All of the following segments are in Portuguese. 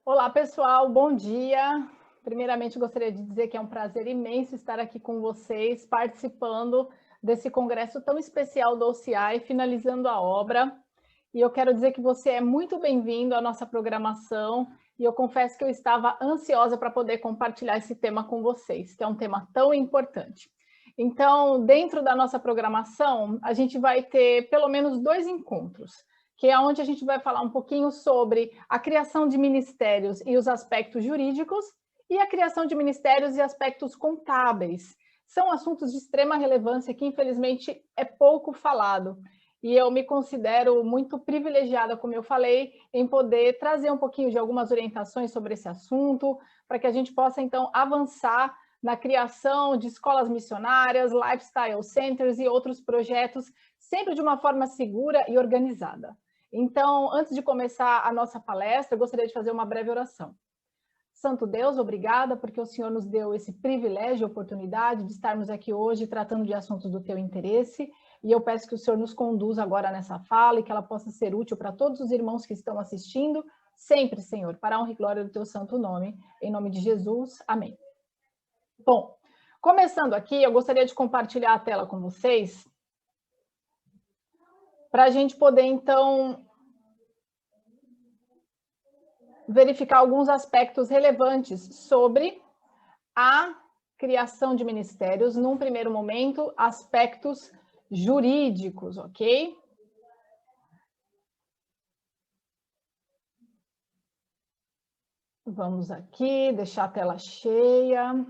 Olá, pessoal, bom dia. Primeiramente, gostaria de dizer que é um prazer imenso estar aqui com vocês, participando desse congresso tão especial do OCI, finalizando a obra. E eu quero dizer que você é muito bem-vindo à nossa programação, e eu confesso que eu estava ansiosa para poder compartilhar esse tema com vocês, que é um tema tão importante. Então, dentro da nossa programação, a gente vai ter pelo menos 2 encontros, que é onde a gente vai falar um pouquinho sobre a criação de ministérios e os aspectos jurídicos, e a criação de ministérios e aspectos contábeis. São assuntos de extrema relevância que, infelizmente, é pouco falado. E eu me considero muito privilegiada, como eu falei, em poder trazer um pouquinho de algumas orientações sobre esse assunto, para que a gente possa, então, avançar na criação de escolas missionárias, lifestyle centers e outros projetos, sempre de uma forma segura e organizada. Então, antes de começar a nossa palestra, eu gostaria de fazer uma breve oração. Santo Deus, obrigada, porque o Senhor nos deu esse privilégio e oportunidade de estarmos aqui hoje tratando de assuntos do teu interesse, e eu peço que o Senhor nos conduza agora nessa fala e que ela possa ser útil para todos os irmãos que estão assistindo, sempre, Senhor, para a honra e glória do teu santo nome, em nome de Jesus, amém. Bom, começando aqui, eu gostaria de compartilhar a tela com vocês, para a gente poder, então, verificar alguns aspectos relevantes sobre a criação de ministérios, num primeiro momento, aspectos jurídicos, ok? Vamos aqui, deixar a tela cheia.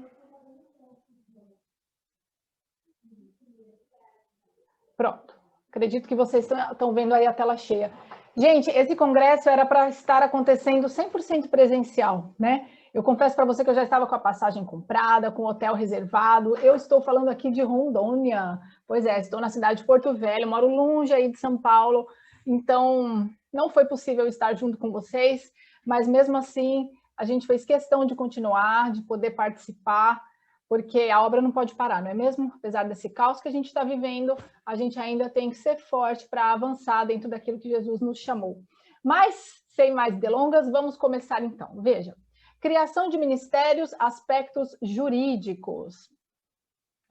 Pronto. Acredito que vocês estão vendo aí a tela cheia. Gente, esse congresso era para estar acontecendo 100% presencial, né? Eu confesso para você que eu já estava com a passagem comprada, com o hotel reservado. Eu estou falando aqui de Rondônia. Pois é, estou na cidade de Porto Velho, moro longe aí de São Paulo. Então, não foi possível estar junto com vocês, mas mesmo assim, a gente fez questão de continuar, de poder participar, porque a obra não pode parar, não é mesmo? Apesar desse caos que a gente está vivendo, a gente ainda tem que ser forte para avançar dentro daquilo que Jesus nos chamou. Mas, sem mais delongas, vamos começar então. Veja, criação de ministérios, aspectos jurídicos.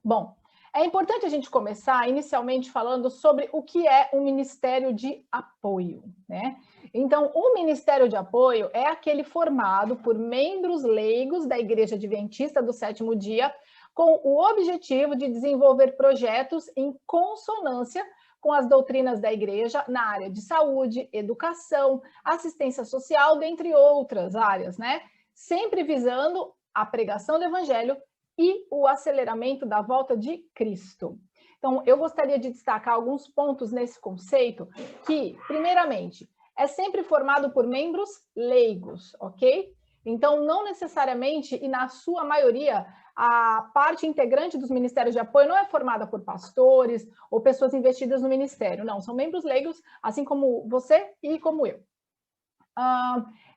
Bom, é importante a gente começar inicialmente falando sobre o que é um ministério de apoio, né? Então, o ministério de apoio é aquele formado por membros leigos da Igreja Adventista do Sétimo Dia, com o objetivo de desenvolver projetos em consonância com as doutrinas da igreja na área de saúde, educação, assistência social, dentre outras áreas, né? Sempre visando a pregação do evangelho e o aceleramento da volta de Cristo. Então, eu gostaria de destacar alguns pontos nesse conceito que, primeiramente, é sempre formado por membros leigos, ok? Então, não necessariamente, e na sua maioria, a parte integrante dos ministérios de apoio não é formada por pastores ou pessoas investidas no ministério, não, são membros leigos, assim como você e como eu.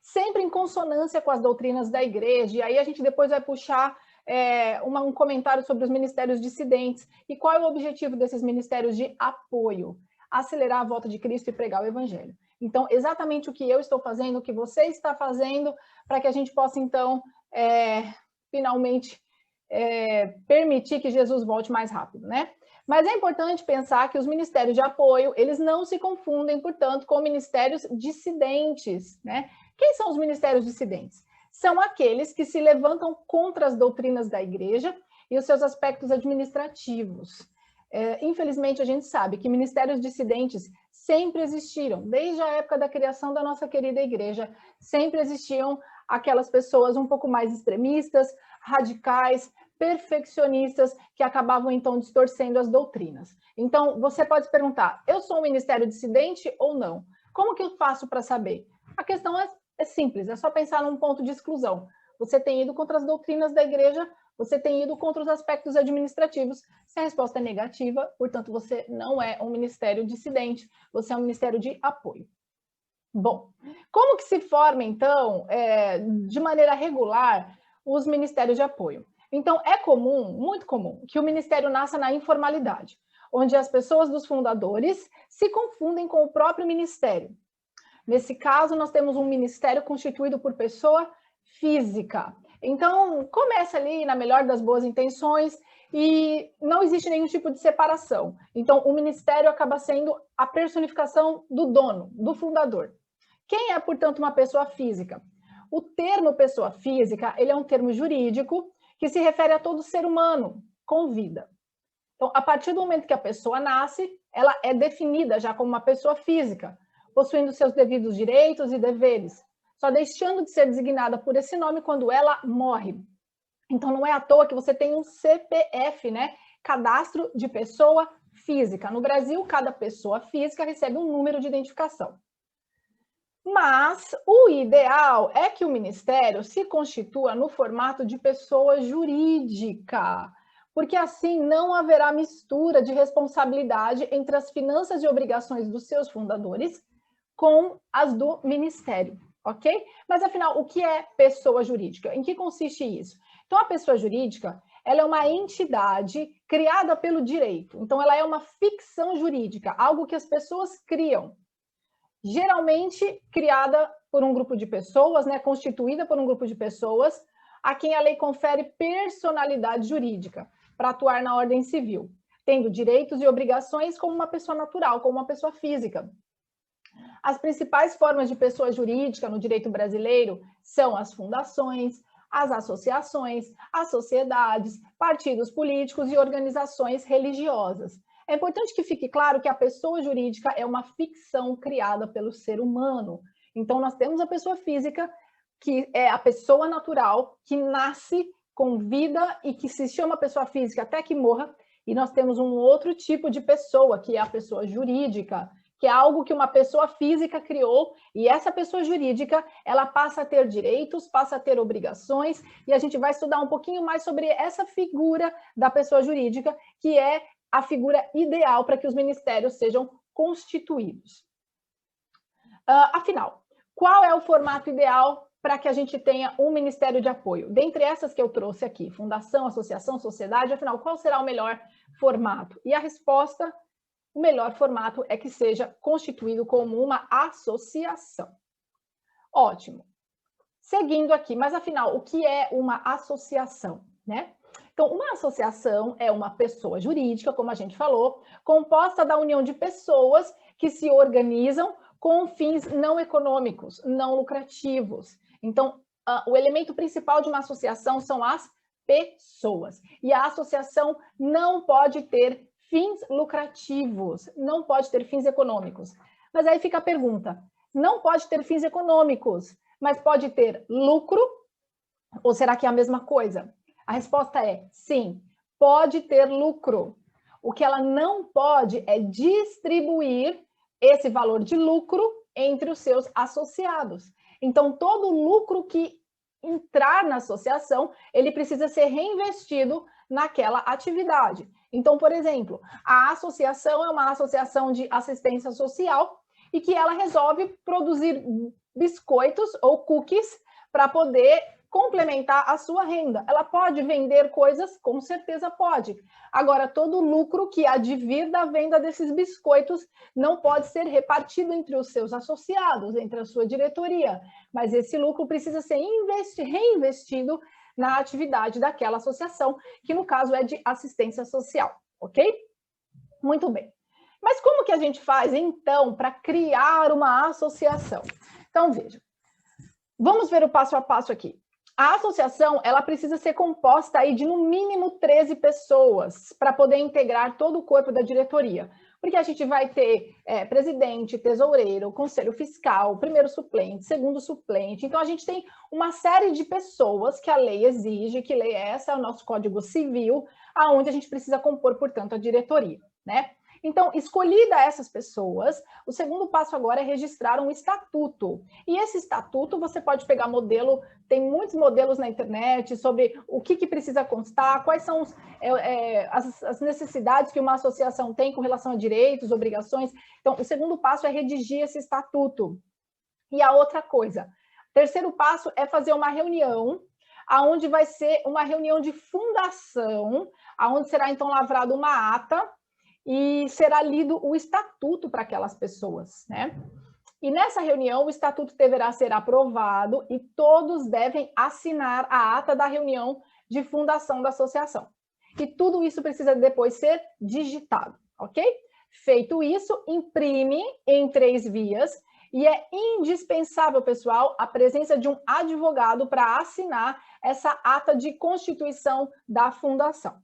Sempre em consonância com as doutrinas da igreja, e aí a gente depois vai puxar um comentário sobre os ministérios dissidentes. E qual é o objetivo desses ministérios de apoio? Acelerar a volta de Cristo e pregar o evangelho. Então, exatamente o que eu estou fazendo, o que você está fazendo, para que a gente possa, então, finalmente permitir que Jesus volte mais rápido, né? Mas é importante pensar que os ministérios de apoio, eles não se confundem, portanto, com ministérios dissidentes, né? Quem são os ministérios dissidentes? São aqueles que se levantam contra as doutrinas da igreja e os seus aspectos administrativos. Infelizmente, a gente sabe que ministérios dissidentes sempre existiram, desde a época da criação da nossa querida igreja, sempre existiam aquelas pessoas um pouco mais extremistas, radicais, perfeccionistas, que acabavam, então, distorcendo as doutrinas. Então, você pode se perguntar, eu sou um ministério dissidente ou não? Como que eu faço para saber? A questão é simples, é só pensar num ponto de exclusão. Você tem ido contra as doutrinas da igreja, você tem ido contra os aspectos administrativos. Se a resposta é negativa, portanto, você não é um ministério dissidente, você é um ministério de apoio. Bom, como que se forma, então, de maneira regular, os ministérios de apoio? Então, é comum, muito comum, que o ministério nasça na informalidade, onde as pessoas dos fundadores se confundem com o próprio ministério. Nesse caso, nós temos um ministério constituído por pessoa física. Então, começa ali na melhor das boas intenções e não existe nenhum tipo de separação. Então, o ministério acaba sendo a personificação do dono, do fundador. Quem é, portanto, uma pessoa física? O termo pessoa física, ele é um termo jurídico que se refere a todo ser humano com vida. Então, a partir do momento que a pessoa nasce, ela é definida já como uma pessoa física, possuindo seus devidos direitos e deveres, só deixando de ser designada por esse nome quando ela morre. Então, não é à toa que você tem um CPF, né? Cadastro de pessoa física. No Brasil, cada pessoa física recebe um número de identificação. Mas o ideal é que o Ministério se constitua no formato de pessoa jurídica, porque assim não haverá mistura de responsabilidade entre as finanças e obrigações dos seus fundadores com as do Ministério, ok? Mas afinal, o que é pessoa jurídica? Em que consiste isso? Então, a pessoa jurídica, ela é uma entidade criada pelo direito. Então, ela é uma ficção jurídica, algo que as pessoas criam. Geralmente criada por um grupo de pessoas, né, constituída por um grupo de pessoas, a quem a lei confere personalidade jurídica para atuar na ordem civil, tendo direitos e obrigações como uma pessoa natural, como uma pessoa física. As principais formas de pessoa jurídica no direito brasileiro são as fundações, as associações, as sociedades, partidos políticos e organizações religiosas. É importante que fique claro que a pessoa jurídica é uma ficção criada pelo ser humano. Então, nós temos a pessoa física, que é a pessoa natural, que nasce com vida e que se chama pessoa física até que morra, e nós temos um outro tipo de pessoa, que é a pessoa jurídica, que é algo que uma pessoa física criou, e essa pessoa jurídica, ela passa a ter direitos, passa a ter obrigações, e a gente vai estudar um pouquinho mais sobre essa figura da pessoa jurídica, que é a figura ideal para que os ministérios sejam constituídos. Afinal, qual é o formato ideal para que a gente tenha um ministério de apoio? Dentre essas que eu trouxe aqui, fundação, associação, sociedade, afinal, qual será o melhor formato? E a resposta, o melhor formato é que seja constituído como uma associação. Ótimo. Seguindo aqui, mas afinal, o que é uma associação, né? Então, uma associação é uma pessoa jurídica, como a gente falou, composta da união de pessoas que se organizam com fins não econômicos, não lucrativos. Então, o elemento principal de uma associação são as pessoas. E a associação não pode ter fins lucrativos, não pode ter fins econômicos. Mas aí fica a pergunta, não pode ter fins econômicos, mas pode ter lucro? Ou será que é a mesma coisa? A resposta é sim, pode ter lucro. O que ela não pode é distribuir esse valor de lucro entre os seus associados. Então, todo lucro que entrar na associação, ele precisa ser reinvestido naquela atividade. Então, por exemplo, a associação é uma associação de assistência social e que ela resolve produzir biscoitos ou cookies para poder complementar a sua renda. Ela pode vender coisas? Com certeza pode. Agora, todo o lucro que advir da venda desses biscoitos não pode ser repartido entre os seus associados, entre a sua diretoria, mas esse lucro precisa ser reinvestido na atividade daquela associação, que no caso é de assistência social, ok? Muito bem. Mas como que a gente faz, então, para criar uma associação? Então, veja, vamos ver o passo a passo aqui. A associação, ela precisa ser composta aí de no mínimo 13 pessoas para poder integrar todo o corpo da diretoria. Porque a gente vai ter presidente, tesoureiro, conselho fiscal, primeiro suplente, segundo suplente. Então, a gente tem uma série de pessoas que a lei exige, que lei é essa? É o nosso Código Civil, aonde a gente precisa compor, portanto, a diretoria, né? Então, escolhida essas pessoas, o segundo passo agora é registrar um estatuto. E esse estatuto, você pode pegar modelo, tem muitos modelos na internet sobre o que precisa constar, quais são as necessidades que uma associação tem com relação a direitos, obrigações. Então, o segundo passo é redigir esse estatuto. E a outra coisa, terceiro passo é fazer uma reunião, aonde vai ser uma reunião de fundação, aonde será, então, lavrada uma ata, e será lido o estatuto para aquelas pessoas, né? E nessa reunião, o estatuto deverá ser aprovado e todos devem assinar a ata da reunião de fundação da associação. E tudo isso precisa depois ser digitado, ok? Feito isso, imprime em 3 vias e é indispensável, pessoal, a presença de um advogado para assinar essa ata de constituição da fundação.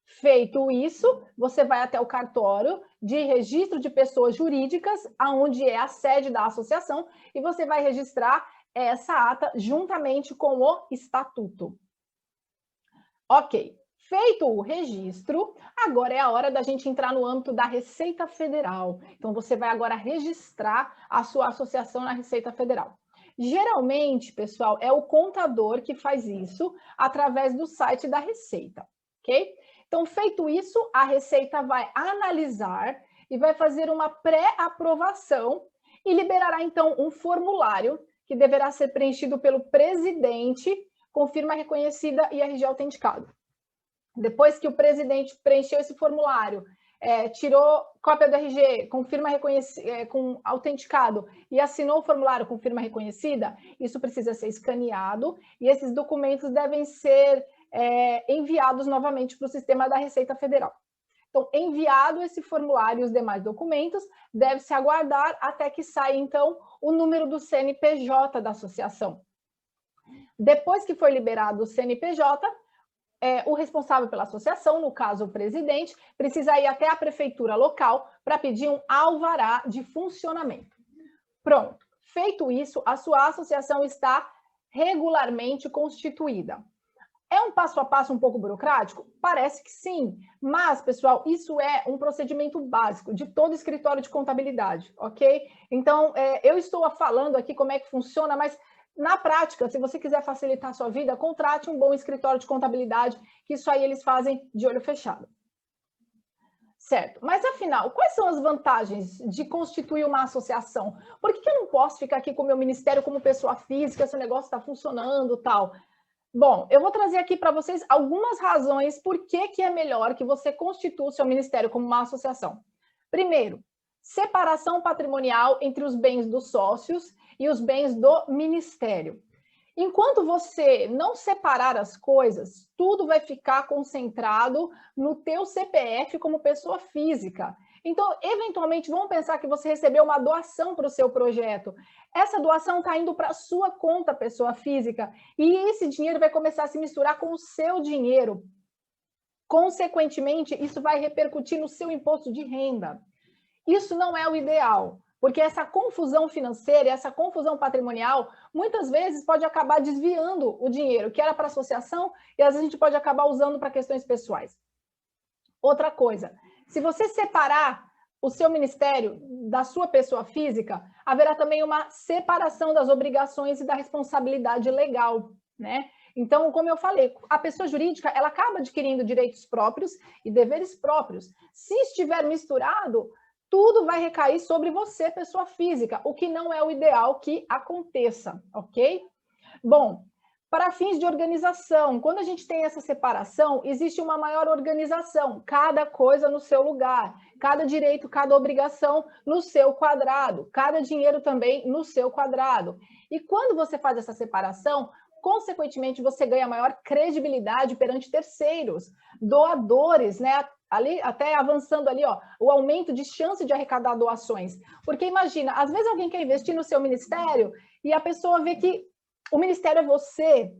Feito isso, você vai até o cartório de registro de pessoas jurídicas, aonde é a sede da associação, e você vai registrar essa ata juntamente com o estatuto. Ok, feito o registro, agora é a hora da gente entrar no âmbito da Receita Federal. Então, você vai agora registrar a sua associação na Receita Federal. Geralmente, pessoal, é o contador que faz isso através do site da Receita, ok? Então, feito isso, a Receita vai analisar e vai fazer uma pré-aprovação e liberará, então, um formulário que deverá ser preenchido pelo presidente com firma reconhecida e RG autenticado. Depois que o presidente preencheu esse formulário, tirou cópia do RG com firma reconhecida, com autenticado e assinou o formulário com firma reconhecida, isso precisa ser escaneado e esses documentos devem ser enviados novamente para o sistema da Receita Federal. Então, enviado esse formulário e os demais documentos, deve-se aguardar até que saia, então, o número do CNPJ da associação. Depois que for liberado o CNPJ, o responsável pela associação, no caso o presidente, precisa ir até a prefeitura local para pedir um alvará de funcionamento. Pronto. Feito isso, a sua associação está regularmente constituída. É um passo a passo um pouco burocrático? Parece que sim, mas, pessoal, isso é um procedimento básico de todo escritório de contabilidade, ok? Então, eu estou falando aqui como é que funciona, mas na prática, se você quiser facilitar a sua vida, contrate um bom escritório de contabilidade, que isso aí eles fazem de olho fechado. Certo, mas afinal, quais são as vantagens de constituir uma associação? Por que eu não posso ficar aqui com o meu ministério como pessoa física, se o negócio está funcionando e tal? Bom, eu vou trazer aqui para vocês algumas razões por que é melhor que você constitua o seu ministério como uma associação. Primeiro, separação patrimonial entre os bens dos sócios e os bens do ministério. Enquanto você não separar as coisas, tudo vai ficar concentrado no teu CPF como pessoa física. Então, eventualmente, vamos pensar que você recebeu uma doação para o seu projeto. Essa doação está indo para a sua conta, pessoa física, e esse dinheiro vai começar a se misturar com o seu dinheiro. Consequentemente, isso vai repercutir no seu imposto de renda. Isso não é o ideal, porque essa confusão financeira, essa confusão patrimonial, muitas vezes pode acabar desviando o dinheiro que era para a associação e às vezes a gente pode acabar usando para questões pessoais. Outra coisa, se você separar o seu ministério da sua pessoa física, haverá também uma separação das obrigações e da responsabilidade legal, né? Então, como eu falei, a pessoa jurídica, ela acaba adquirindo direitos próprios e deveres próprios. Se estiver misturado, tudo vai recair sobre você, pessoa física, o que não é o ideal que aconteça, ok? Bom, para fins de organização, quando a gente tem essa separação, existe uma maior organização, cada coisa no seu lugar, cada direito, cada obrigação no seu quadrado, cada dinheiro também no seu quadrado. E quando você faz essa separação, consequentemente, você ganha maior credibilidade perante terceiros, doadores, né? Ali, até avançando ali, ó, o aumento de chance de arrecadar doações. Porque imagina, às vezes alguém quer investir no seu ministério e a pessoa vê que o ministério é você,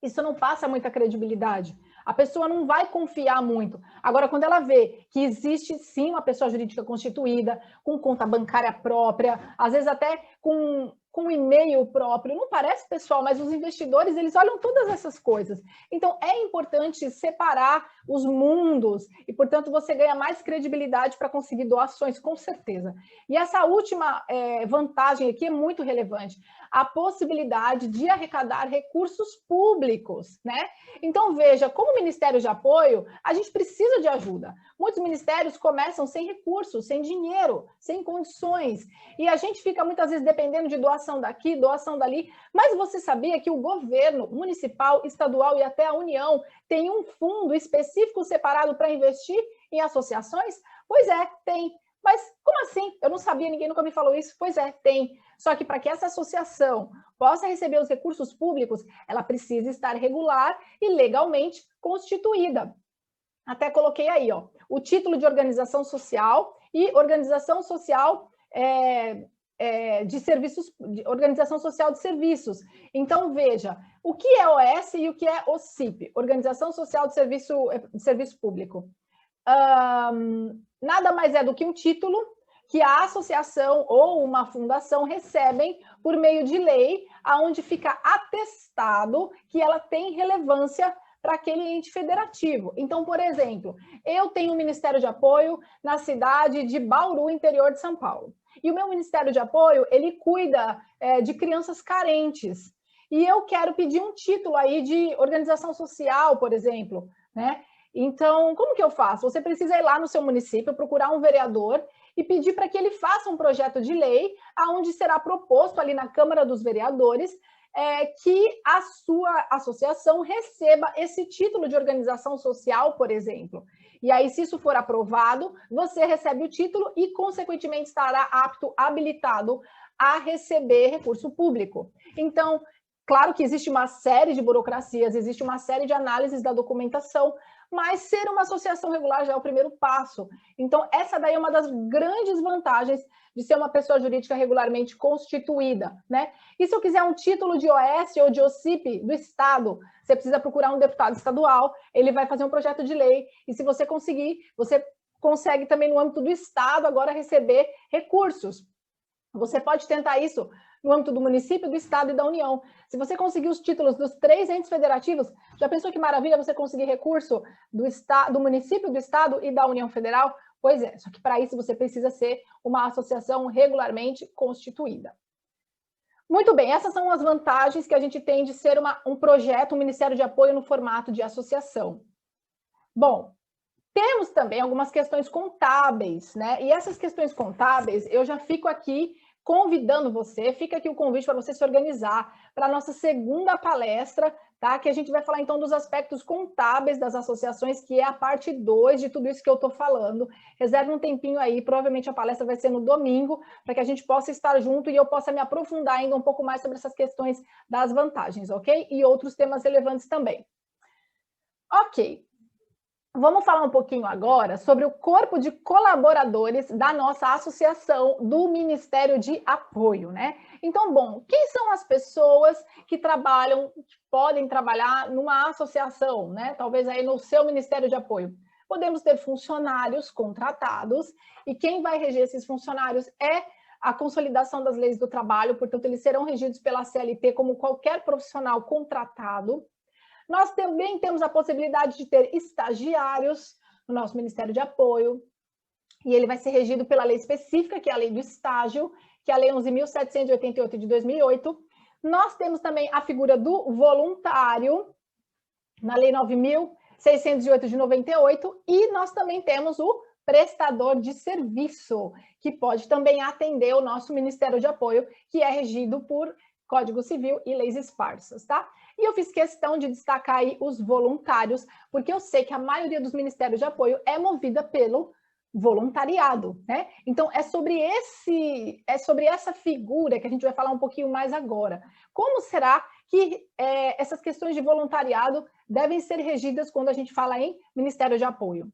isso não passa muita credibilidade. A pessoa não vai confiar muito. Agora, quando ela vê que existe, sim, uma pessoa jurídica constituída, com conta bancária própria, às vezes até com e-mail próprio, não parece, pessoal, mas os investidores, eles olham todas essas coisas. Então, é importante separar os mundos e, portanto, você ganha mais credibilidade para conseguir doações, com certeza. E essa última vantagem aqui é muito relevante, a possibilidade de arrecadar recursos públicos, né? Então, veja, como Ministério de Apoio, a gente precisa de ajuda. Muitos ministérios começam sem recursos, sem dinheiro, sem condições, e a gente fica muitas vezes dependendo de doação daqui, doação dali, mas você sabia que o governo municipal, estadual e até a União tem um fundo específico separado para investir em associações? Pois é, tem. Mas como assim? Eu não sabia, ninguém nunca me falou isso. Pois é, tem. Só que para que essa associação possa receber os recursos públicos, ela precisa estar regular e legalmente constituída. Até coloquei aí, ó, o título de organização social e organização social de serviços, organização social de serviços. Então, veja, o que é OS e o que é OCIP, Organização Social de Serviço Público. Nada mais é do que um título que a associação ou uma fundação recebem por meio de lei, aonde fica atestado que ela tem relevância para aquele ente federativo. Então, por exemplo, eu tenho um Ministério de Apoio na cidade de Bauru, interior de São Paulo. E o meu Ministério de Apoio, ele cuida de crianças carentes. E eu quero pedir um título aí de organização social, por exemplo, né? Então, como que eu faço? Você precisa ir lá no seu município, procurar um vereador e pedir para que ele faça um projeto de lei, aonde será proposto ali na Câmara dos Vereadores que a sua associação receba esse título de organização social, por exemplo. E aí, se isso for aprovado, você recebe o título e, consequentemente, estará apto, habilitado a receber recurso público. Então, claro que existe uma série de burocracias, existe uma série de análises da documentação, mas ser uma associação regular já é o primeiro passo. Então, essa daí é uma das grandes vantagens de ser uma pessoa jurídica regularmente constituída, né? E se eu quiser um título de OS ou de OCIP do Estado, você precisa procurar um deputado estadual, ele vai fazer um projeto de lei, e se você conseguir, você consegue também no âmbito do Estado agora receber recursos. Você pode tentar isso no âmbito do município, do Estado e da União. Se você conseguir os títulos dos 3 entes federativos, já pensou que maravilha você conseguir recurso do município, do Estado e da União Federal? Pois é, só que para isso você precisa ser uma associação regularmente constituída. Muito bem, essas são as vantagens que a gente tem de ser um projeto, um Ministério de Apoio no formato de associação. Bom, temos também algumas questões contábeis, né? E essas questões contábeis, eu já fico aqui convidando você, fica aqui o convite para você se organizar para a nossa segunda palestra, tá? Que a gente vai falar então dos aspectos contábeis das associações, que é a parte 2 de tudo isso que eu estou falando. Reserve um tempinho aí, provavelmente a palestra vai ser no domingo, para que a gente possa estar junto e eu possa me aprofundar ainda um pouco mais sobre essas questões das vantagens, ok? E outros temas relevantes também. Ok. Vamos falar um pouquinho agora sobre o corpo de colaboradores da nossa associação do Ministério de Apoio, né? Então, bom, quem são as pessoas que trabalham, que podem trabalhar numa associação, né? Talvez aí no seu Ministério de Apoio. Podemos ter funcionários contratados, e quem vai reger esses funcionários é a consolidação das leis do trabalho, portanto, eles serão regidos pela CLT como qualquer profissional contratado. Nós também temos a possibilidade de ter estagiários no nosso Ministério de Apoio, e ele vai ser regido pela lei específica, que é a lei do estágio, que é a lei 11.788 de 2008. Nós temos também a figura do voluntário, na lei 9.608 de 98, e nós também temos o prestador de serviço, que pode também atender o nosso Ministério de Apoio, que é regido por Código Civil e leis esparsas, tá? E eu fiz questão de destacar aí os voluntários, porque eu sei que a maioria dos ministérios de apoio é movida pelo voluntariado, né? Então, é sobre essa figura que a gente vai falar um pouquinho mais agora. Como será que essas questões de voluntariado devem ser regidas quando a gente fala em Ministério de Apoio?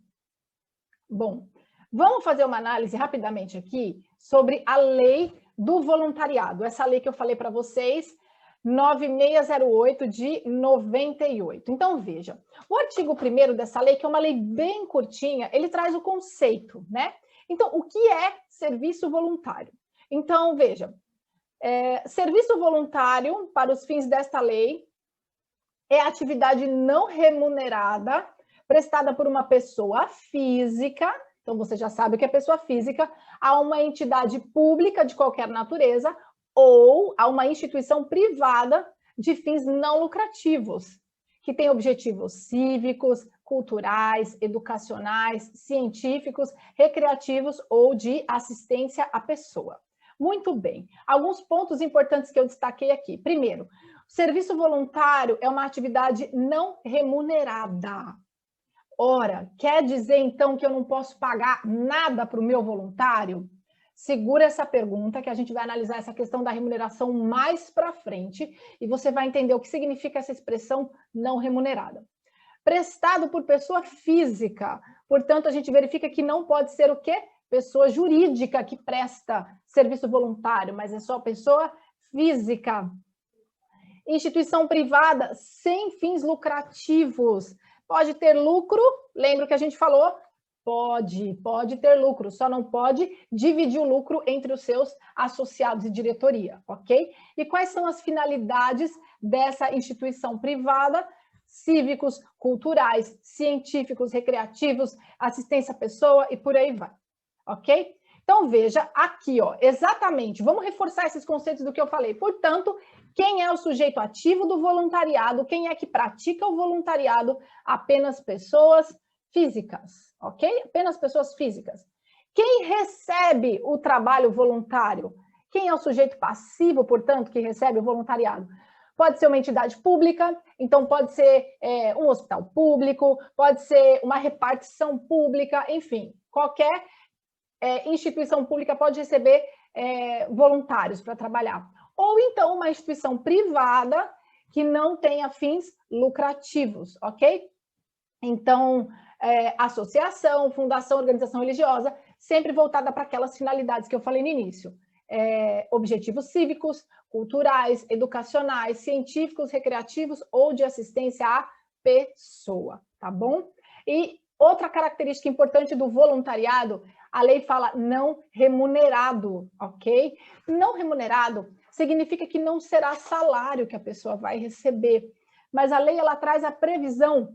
Bom, vamos fazer uma análise rapidamente aqui sobre a lei do voluntariado, essa lei que eu falei para vocês, 9608 de 98. Então, veja, o artigo 1º dessa lei, que é uma lei bem curtinha, ele traz o conceito, né? Então, o que é serviço voluntário? Então, veja, serviço voluntário, para os fins desta lei, é atividade não remunerada, prestada por uma pessoa física, então você já sabe o que é pessoa física, a uma entidade pública de qualquer natureza ou a uma instituição privada de fins não lucrativos, que tem objetivos cívicos, culturais, educacionais, científicos, recreativos ou de assistência à pessoa. Muito bem. Alguns pontos importantes que eu destaquei aqui. Primeiro, o serviço voluntário é uma atividade não remunerada. hora. Quer dizer, então, que eu não posso pagar nada para o meu voluntário? Segura essa pergunta, que a gente vai analisar essa questão da remuneração mais para frente, e você vai entender o que significa essa expressão não remunerada. Prestado por pessoa física, portanto, a gente verifica que não pode ser o quê? Pessoa jurídica que presta serviço voluntário, mas é só pessoa física. Instituição privada sem fins lucrativos. Pode ter lucro, lembra que a gente falou? Pode ter lucro, só não pode dividir o lucro entre os seus associados e diretoria, ok? E quais são as finalidades dessa instituição privada? Cívicos, culturais, científicos, recreativos, assistência à pessoa e por aí vai, ok? Então, veja aqui, ó, exatamente, vamos reforçar esses conceitos do que eu falei. Portanto, quem é o sujeito ativo do voluntariado? Quem é que pratica o voluntariado? Apenas pessoas físicas, ok? Apenas pessoas físicas. Quem recebe o trabalho voluntário? Quem é o sujeito passivo, portanto, que recebe o voluntariado? Pode ser uma entidade pública, então pode ser um hospital público, pode ser uma repartição pública, enfim, qualquer instituição pública pode receber voluntários para trabalhar. Ou então uma instituição privada que não tenha fins lucrativos, ok? Então, associação, fundação, organização religiosa, sempre voltada para aquelas finalidades que eu falei no início. Objetivos cívicos, culturais, educacionais, científicos, recreativos ou de assistência à pessoa, tá bom? E outra característica importante do voluntariado, a lei fala não remunerado, ok? Não remunerado significa que não será salário que a pessoa vai receber, mas a lei ela traz a previsão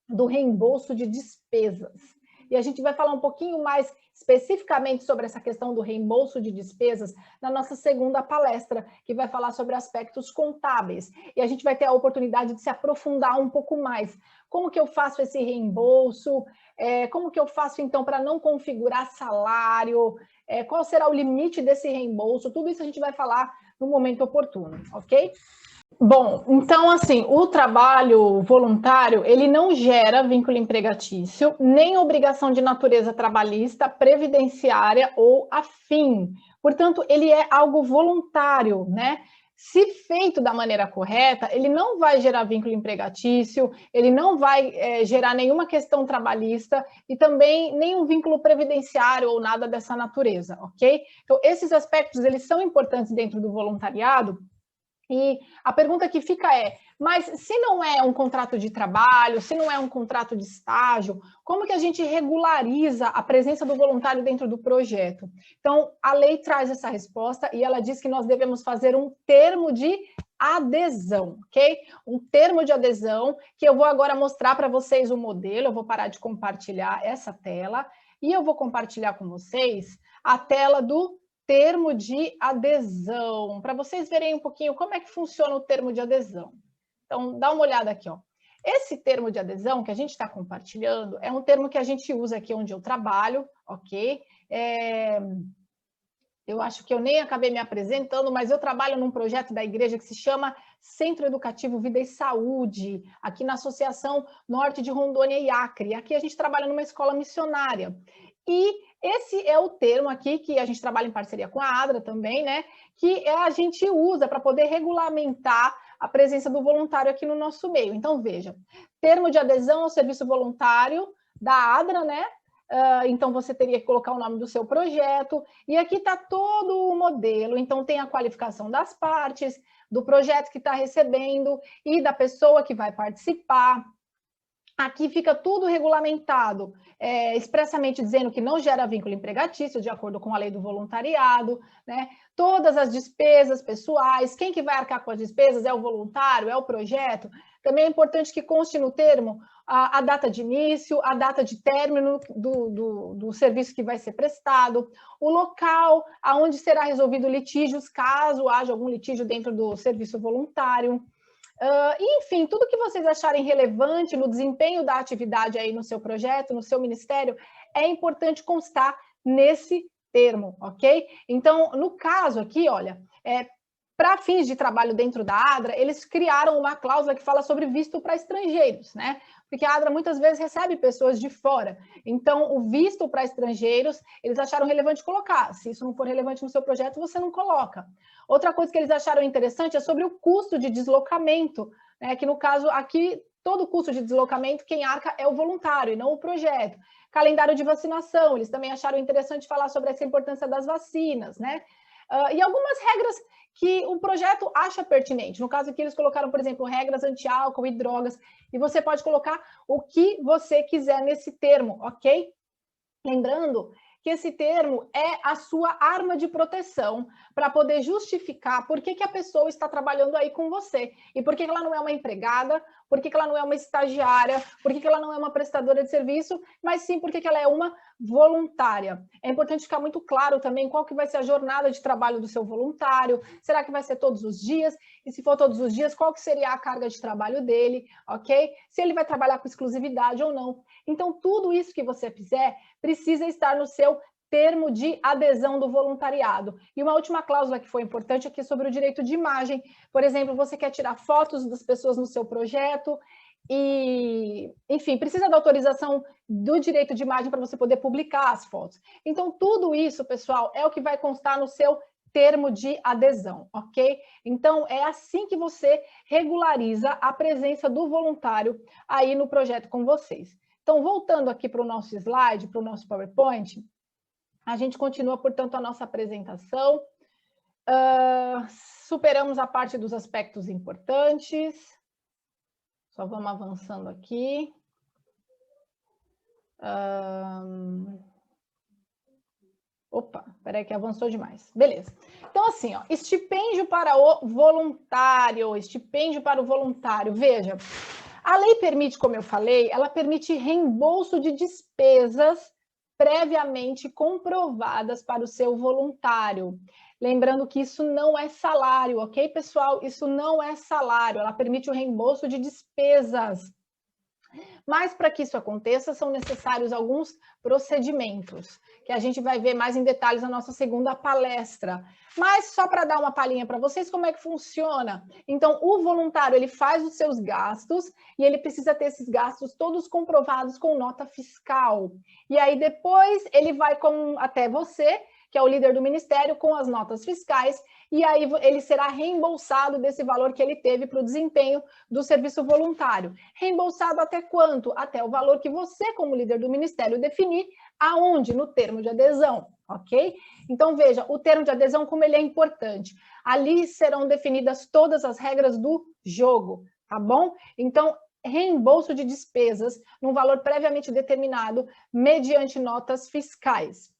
do reembolso de despesas. E a gente vai falar um pouquinho mais especificamente sobre essa questão do reembolso de despesas na nossa segunda palestra, que vai falar sobre aspectos contábeis. E a gente vai ter a oportunidade de se aprofundar um pouco mais. Como que eu faço esse reembolso? Como que eu faço, então, para não configurar salário? Qual será o limite desse reembolso? Tudo isso a gente vai falar no momento oportuno, ok? Bom, então, assim, o trabalho voluntário, ele não gera vínculo empregatício, nem obrigação de natureza trabalhista, previdenciária ou afim. Portanto, ele é algo voluntário, né? Se feito da maneira correta, ele não vai gerar vínculo empregatício, ele não vai gerar nenhuma questão trabalhista e também nenhum vínculo previdenciário ou nada dessa natureza, ok? Então, esses aspectos, eles são importantes dentro do voluntariado. E a pergunta que fica mas se não é um contrato de trabalho, se não é um contrato de estágio, como que a gente regulariza a presença do voluntário dentro do projeto? Então, a lei traz essa resposta e ela diz que nós devemos fazer um termo de adesão, ok? Um termo de adesão, que eu vou agora mostrar para vocês o modelo, eu vou parar de compartilhar essa tela e eu vou compartilhar com vocês a tela do termo de adesão, para vocês verem um pouquinho como é que funciona o termo de adesão. Então, dá uma olhada aqui, ó. Esse termo de adesão que a gente está compartilhando é um termo que a gente usa aqui onde eu trabalho, ok? Eu acho que eu nem acabei me apresentando, mas eu trabalho num projeto da igreja que se chama Centro Educativo Vida e Saúde, aqui na Associação Norte de Rondônia e Acre. Aqui a gente trabalha numa escola missionária. E esse é o termo aqui que a gente trabalha em parceria com a ADRA também, né? Que a gente usa para poder regulamentar a presença do voluntário aqui no nosso meio. Então, veja, termo de adesão ao serviço voluntário da ADRA, né? Então, você teria que colocar o nome do seu projeto, e aqui está todo o modelo, então tem a qualificação das partes, do projeto que está recebendo e da pessoa que vai participar. Aqui fica tudo regulamentado, expressamente dizendo que não gera vínculo empregatício, de acordo com a lei do voluntariado, né? Todas as despesas pessoais, quem que vai arcar com as despesas é o voluntário, é o projeto. Também é importante que conste no termo a data de início, a data de término do serviço que vai ser prestado, o local aonde será resolvido litígios, caso haja algum litígio dentro do serviço voluntário. Enfim, tudo que vocês acharem relevante no desempenho da atividade aí no seu projeto, no seu ministério, é importante constar nesse termo, ok? Então, no caso aqui, olha, Para fins de trabalho dentro da ADRA, eles criaram uma cláusula que fala sobre visto para estrangeiros, né? Porque a ADRA muitas vezes recebe pessoas de fora. Então, o visto para estrangeiros, eles acharam relevante colocar. Se isso não for relevante no seu projeto, você não coloca. Outra coisa que eles acharam interessante é sobre o custo de deslocamento, né? Que no caso aqui, todo o custo de deslocamento, quem arca é o voluntário e não o projeto. Calendário de vacinação, eles também acharam interessante falar sobre essa importância das vacinas, né? E algumas regras que o projeto acha pertinente. No caso aqui, eles colocaram, por exemplo, regras anti-álcool e drogas, e você pode colocar o que você quiser nesse termo, ok? Lembrando que esse termo é a sua arma de proteção para poder justificar por que a pessoa está trabalhando aí com você e por que ela não é uma empregada, por que ela não é uma estagiária, por que ela não é uma prestadora de serviço, mas sim porque ela é uma voluntária. É importante ficar muito claro também qual que vai ser a jornada de trabalho do seu voluntário, será que vai ser todos os dias? E se for todos os dias, qual que seria a carga de trabalho dele, ok? Se ele vai trabalhar com exclusividade ou não. Então, tudo isso que você fizer precisa estar no seu termo de adesão do voluntariado. E uma última cláusula que foi importante aqui sobre o direito de imagem. Por exemplo, você quer tirar fotos das pessoas no seu projeto e, enfim, precisa da autorização do direito de imagem para você poder publicar as fotos. Então, tudo isso, pessoal, é o que vai constar no seu termo de adesão, ok? Então, é assim que você regulariza a presença do voluntário aí no projeto com vocês. Então, voltando aqui para o nosso slide, para o nosso PowerPoint, a gente continua, portanto, a nossa apresentação. Superamos a parte dos aspectos importantes. Só vamos avançando aqui. Opa, peraí que avançou demais. Beleza. Então, assim, ó, estipêndio para o voluntário, Veja, a lei permite, como eu falei, ela permite reembolso de despesas previamente comprovadas para o seu voluntário. Lembrando que isso não é salário, ok, pessoal? Isso não é salário, ela permite o reembolso de despesas. Mas para que isso aconteça, são necessários alguns procedimentos, que a gente vai ver mais em detalhes na nossa segunda palestra. Mas só para dar uma palhinha para vocês, como é que funciona? Então, o voluntário, ele faz os seus gastos e ele precisa ter esses gastos todos comprovados com nota fiscal. E aí, depois, ele vai até você, que é o líder do ministério, com as notas fiscais, e aí ele será reembolsado desse valor que ele teve para o desempenho do serviço voluntário. Reembolsado até quanto? Até o valor que você, como líder do ministério, definir. Aonde? No termo de adesão, ok? Então, veja, o termo de adesão, como ele é importante. Ali serão definidas todas as regras do jogo, tá bom? Então, reembolso de despesas num valor previamente determinado mediante notas fiscais.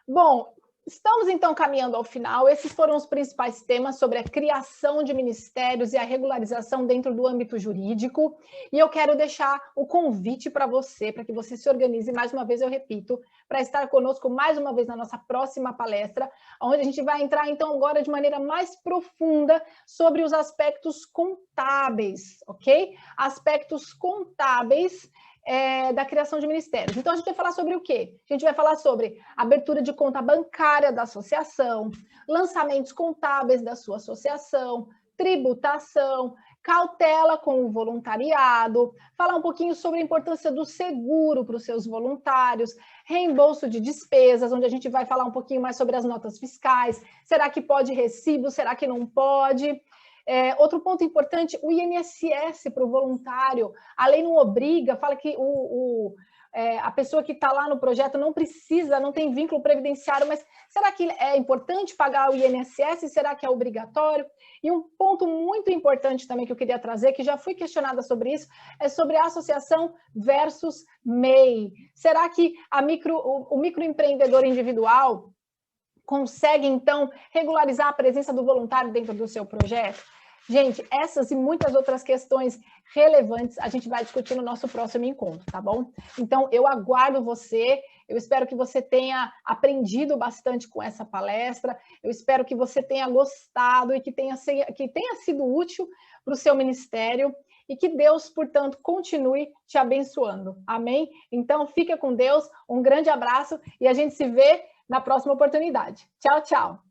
Bom, estamos então caminhando ao final. Esses foram os principais temas sobre a criação de ministérios e a regularização dentro do âmbito jurídico. E eu quero deixar o convite para você, para que você se organize, mais uma vez eu repito, para estar conosco mais uma vez na nossa próxima palestra, onde a gente vai entrar então agora de maneira mais profunda sobre os aspectos contábeis, ok? Aspectos contábeis da criação de ministérios. Então, a gente vai falar sobre o quê? A gente vai falar sobre abertura de conta bancária da associação, lançamentos contábeis da sua associação, tributação, cautela com o voluntariado, falar um pouquinho sobre a importância do seguro para os seus voluntários, reembolso de despesas, onde a gente vai falar um pouquinho mais sobre as notas fiscais, será que pode recibo, será que não pode? Outro ponto importante, o INSS para o voluntário, a lei não obriga, fala que a pessoa que está lá no projeto não precisa, não tem vínculo previdenciário, mas será que é importante pagar o INSS? Será que é obrigatório? E um ponto muito importante também que eu queria trazer, que já fui questionada sobre isso, é sobre a associação versus MEI. Será que o microempreendedor individual consegue, então, regularizar a presença do voluntário dentro do seu projeto? Gente, essas e muitas outras questões relevantes a gente vai discutir no nosso próximo encontro, tá bom? Então, eu aguardo você, eu espero que você tenha aprendido bastante com essa palestra, eu espero que você tenha gostado e que tenha sido útil para o seu ministério e que Deus, portanto, continue te abençoando. Amém? Então, fica com Deus, um grande abraço e a gente se vê na próxima oportunidade. Tchau, tchau!